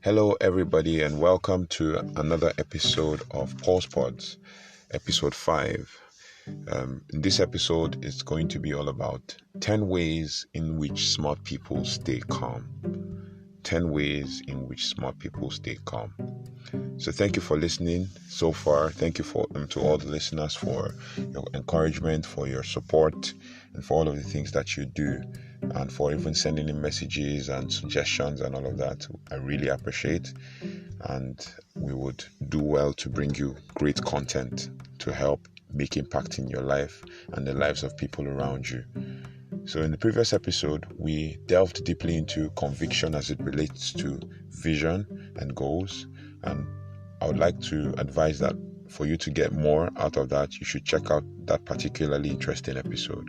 Hello, everybody, and welcome to another episode of Pulse Pods, episode 5. In this episode, it's going to be all about 10 ways in which smart people stay calm. 10 ways in which smart people stay calm. So thank you for listening so far. Thank you to all the listeners for your encouragement, for your support, and for all of the things that you do, and for even sending in messages and suggestions and all of that. I really appreciate, and we would do well to bring you great content to help make impact in your life and the lives of people around you. So in the previous episode, we delved deeply into conviction as it relates to vision and goals, and I would like to advise that for you to get more out of that, you should check out that particularly interesting episode.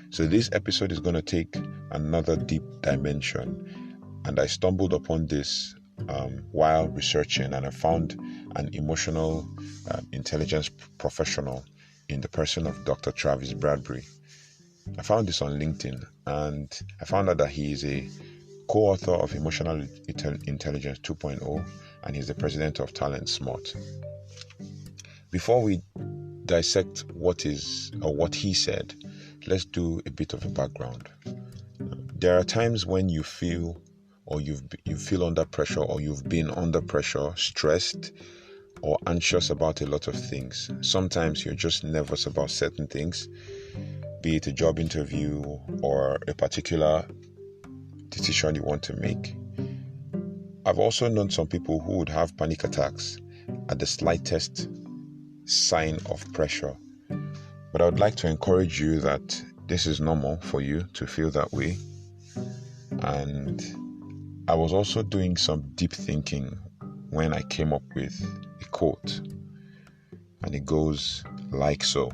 So this episode is going to take another deep dimension, and I stumbled upon this while researching, and I found an emotional intelligence professional in the person of Dr. Travis Bradberry. I found this on LinkedIn, and I found out that he is a co-author of Emotional Intelligence 2.0, and he's the president of Talent Smart. Before we dissect what he said, let's do a bit of a background. There are times when you feel or you feel under pressure, or you've been under pressure, stressed, or anxious about a lot of things. Sometimes you're just nervous about certain things, be it a job interview or a particular decision you want to make. I've also known some people who would have panic attacks at the slightest sign of pressure. But I would like to encourage you that this is normal for you to feel that way. And I was also doing some deep thinking when I came up with a quote. And it goes like so.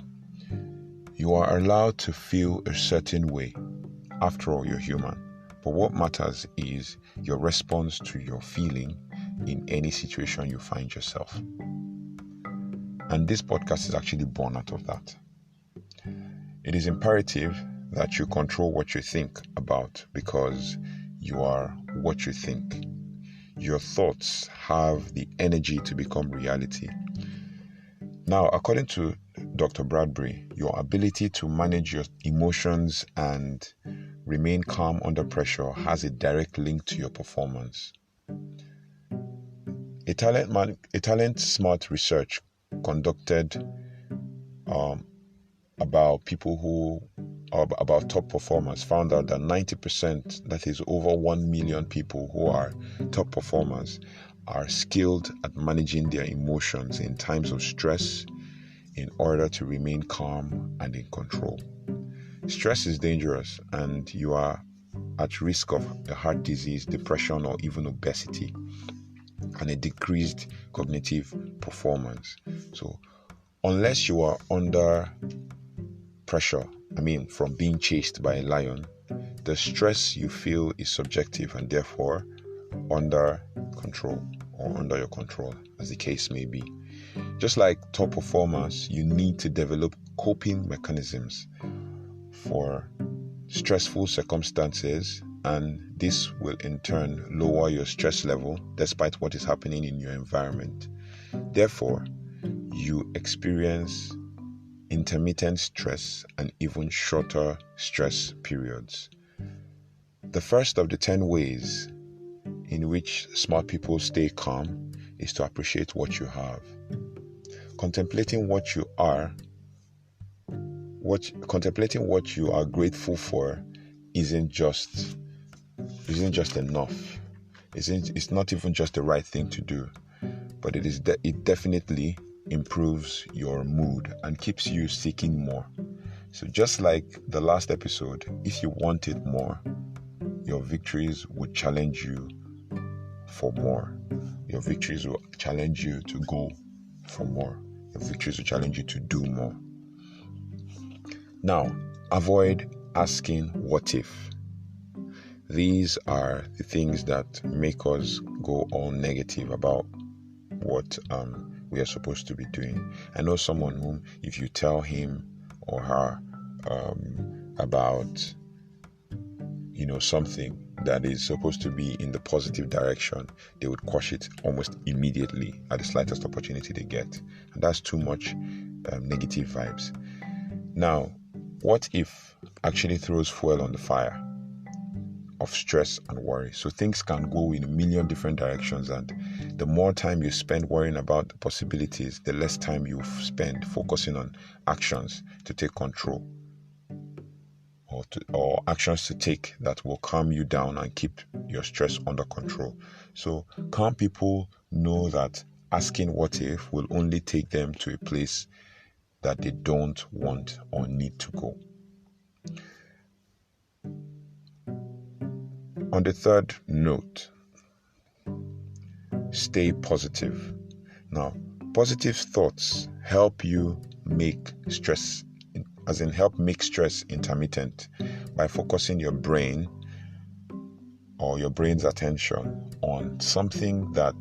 You are allowed to feel a certain way. After all, you're human. But what matters is your response to your feeling in any situation you find yourself. And this podcast is actually born out of that. It is imperative that you control what you think about, because you are what you think. Your thoughts have the energy to become reality. Now, according to Dr. Bradberry, your ability to manage your emotions and remain calm under pressure has a direct link to your performance. A Talent Smart research conducted about top performers found out that 90%, that is over 1 million people who are top performers, are skilled at managing their emotions in times of stress in order to remain calm and in control. Stress is dangerous, and you are at risk of a heart disease, depression, or even obesity, and a decreased cognitive performance. So unless you are under pressure, from being chased by a lion, the stress you feel is subjective and therefore under control, or under your control, as the case may be. Just like top performers, you need to develop coping mechanisms for stressful circumstances, and this will in turn lower your stress level despite what is happening in your environment. Therefore, you experience intermittent stress and even shorter stress periods. The first of the 10 ways in which smart people stay calm is to appreciate what you have. Contemplating what you are grateful for isn't just enough. It's not even just the right thing to do, but it definitely improves your mood and keeps you seeking more. So just like the last episode, if you wanted more, your victories would challenge you for more. Your victories will challenge you to go for more. Your victories will challenge you to do more. Now, avoid asking what if. These are the things that make us go all negative about what we are supposed to be doing. I know someone whom, if you tell him or her about something, that is supposed to be in the positive direction, they would quash it almost immediately at the slightest opportunity they get. And that's too much negative vibes. Now, what if actually throws fuel on the fire of stress and worry? So things can go in a million different directions, and the more time you spend worrying about the possibilities, the less time you spend focusing on actions to take control, or actions to take that will calm you down and keep your stress under control. So calm people know that asking what if will only take them to a place that they don't want or need to go. On the third note, stay positive. Now, positive thoughts help you make stress, help make stress intermittent by focusing your brain or your brain's attention on something that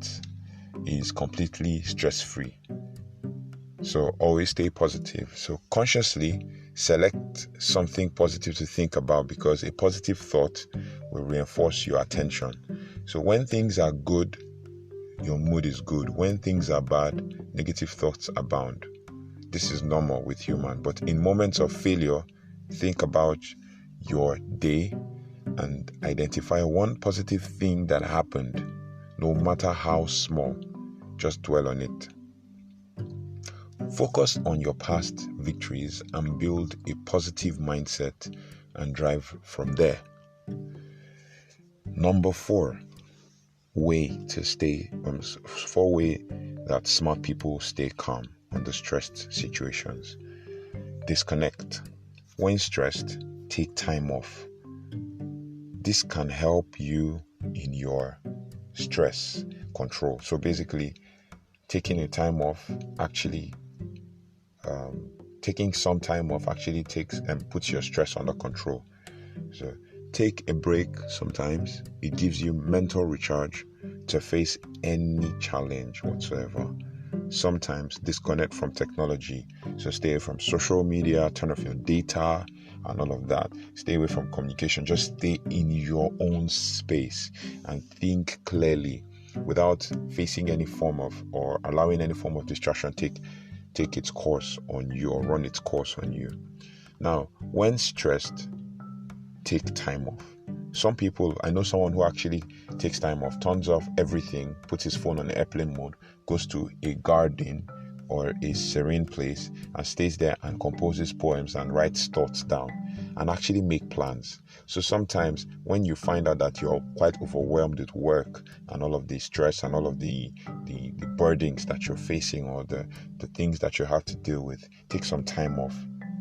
is completely stress-free. So always stay positive. So consciously select something positive to think about, because a positive thought will reinforce your attention. So when things are good, your mood is good. When things are bad, negative thoughts abound. This is normal with human, but in moments of failure, think about your day and identify one positive thing that happened, no matter how small. Just dwell on it. Focus on your past victories and build a positive mindset and drive from there. Number 4 way that smart people stay calm under stressed situations. Disconnect. When stressed, take time off. This can help you in your stress control. So basically, taking some time off actually takes and puts your stress under control. So take a break sometimes. It gives you mental recharge to face any challenge whatsoever. Sometimes disconnect from technology. So stay away from social media, turn off your data and all of that. Stay away from communication. Just stay in your own space and think clearly without facing any form of or allowing any form of distraction take its course on you or run its course on you. Now, when stressed, take time off. I know someone who actually takes time off, turns off everything, puts his phone on airplane mode, goes to a garden or a serene place and stays there and composes poems and writes thoughts down and actually make plans. So sometimes when you find out that you're quite overwhelmed with work and all of the stress and all of the burdens that you're facing or the things that you have to deal with, take some time off.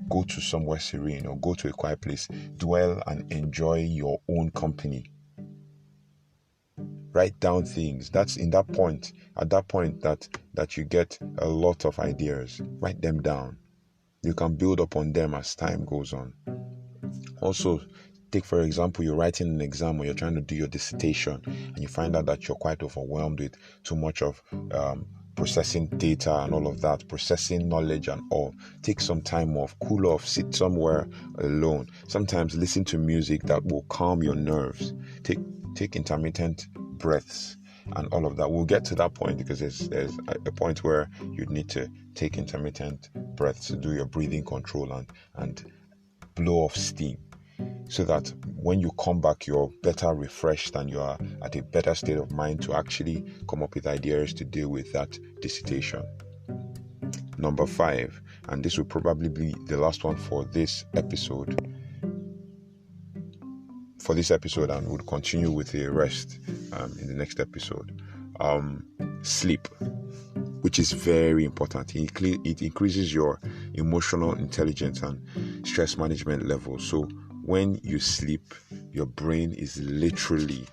Go to somewhere serene or go to a quiet place. Dwell and enjoy your own company. Write down things. That's at that point that you get a lot of ideas. Write them down. You can build upon them as time goes on. Also, take for example, you're writing an exam or you're trying to do your dissertation and you find out that you're quite overwhelmed with too much of processing data and all of that, processing knowledge and all. Take some time off, cool off, sit somewhere alone. Sometimes listen to music that will calm your nerves. Take intermittent breaths and all of that. We'll get to that point because there's a point where you need to take intermittent breaths to do your breathing control and blow off steam, so that when you come back, you're better refreshed and you are at a better state of mind to actually come up with ideas to deal with that dissertation. Number 5, and this will probably be the last one for this episode, and we'll continue with the rest in the next episode. Sleep, which is very important. It increases your emotional intelligence and stress management levels. So when you sleep, your brain is literally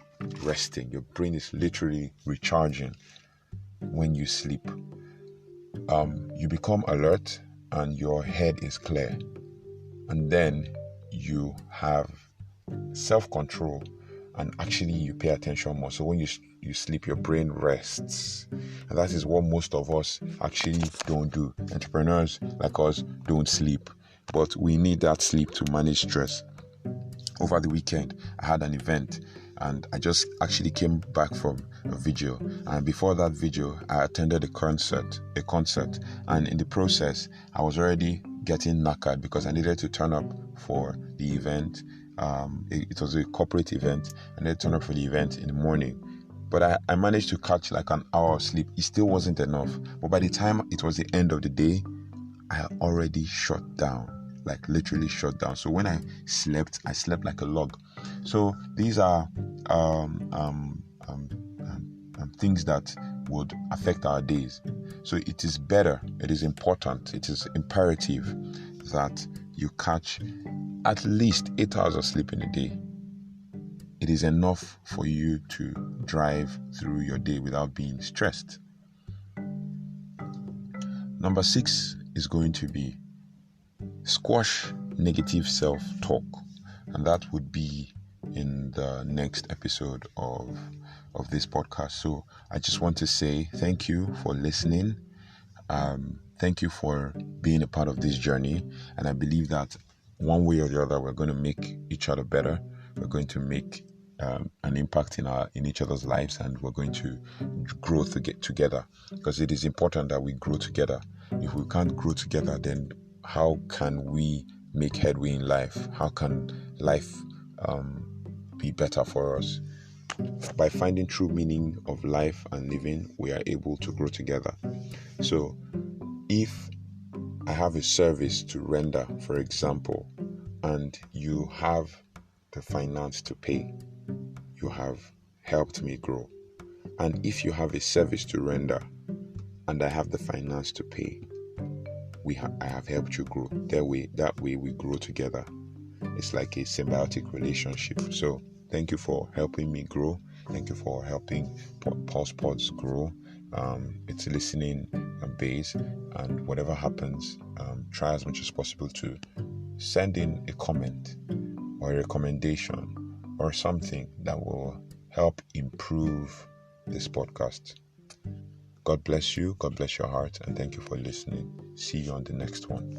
resting. Your brain is literally recharging when you sleep. You become alert and your head is clear. And then you have self-control and actually you pay attention more. So when you sleep, your brain rests. And that is what most of us actually don't do. Entrepreneurs like us don't sleep. But we need that sleep to manage stress. Over the weekend, I had an event and I just actually came back from a video, and before that video I attended a concert, and in the process I was already getting knackered because I needed to turn up for the event. It was a corporate event, and I had to turn up for the event in the morning. But I managed to catch like an hour of sleep. It still wasn't enough. But by the time it was the end of the day, I already shut down, like literally shut down. So when I slept like a log. So these are things that would affect our days. So it is better, it is important, it is imperative that you catch at least 8 hours of sleep in a day. It is enough for you to drive through your day without being stressed. Number 6 is going to be squash negative self-talk, and that would be in the next episode of this podcast. So I just want to say thank you for listening. Thank you for being a part of this journey, and I believe that one way or the other we're going to make each other better. We're going to make an impact in each other's lives, and we're going to grow together, because it is important that we grow together. If we can't grow together, then how can we make headway in life? How can life be better for us? By finding true meaning of life and living, we are able to grow together. So if I have a service to render, for example, and you have the finance to pay, you have helped me grow. And if you have a service to render and I have the finance to pay, I have helped you grow. That way we grow together. It's like a symbiotic relationship. So thank you for helping me grow. Thank you for helping Pulse Pods grow. It's listening base, and whatever happens, try as much as possible to send in a comment or a recommendation or something that will help improve this podcast. God bless you. God bless your heart. And thank you for listening. See you on the next one.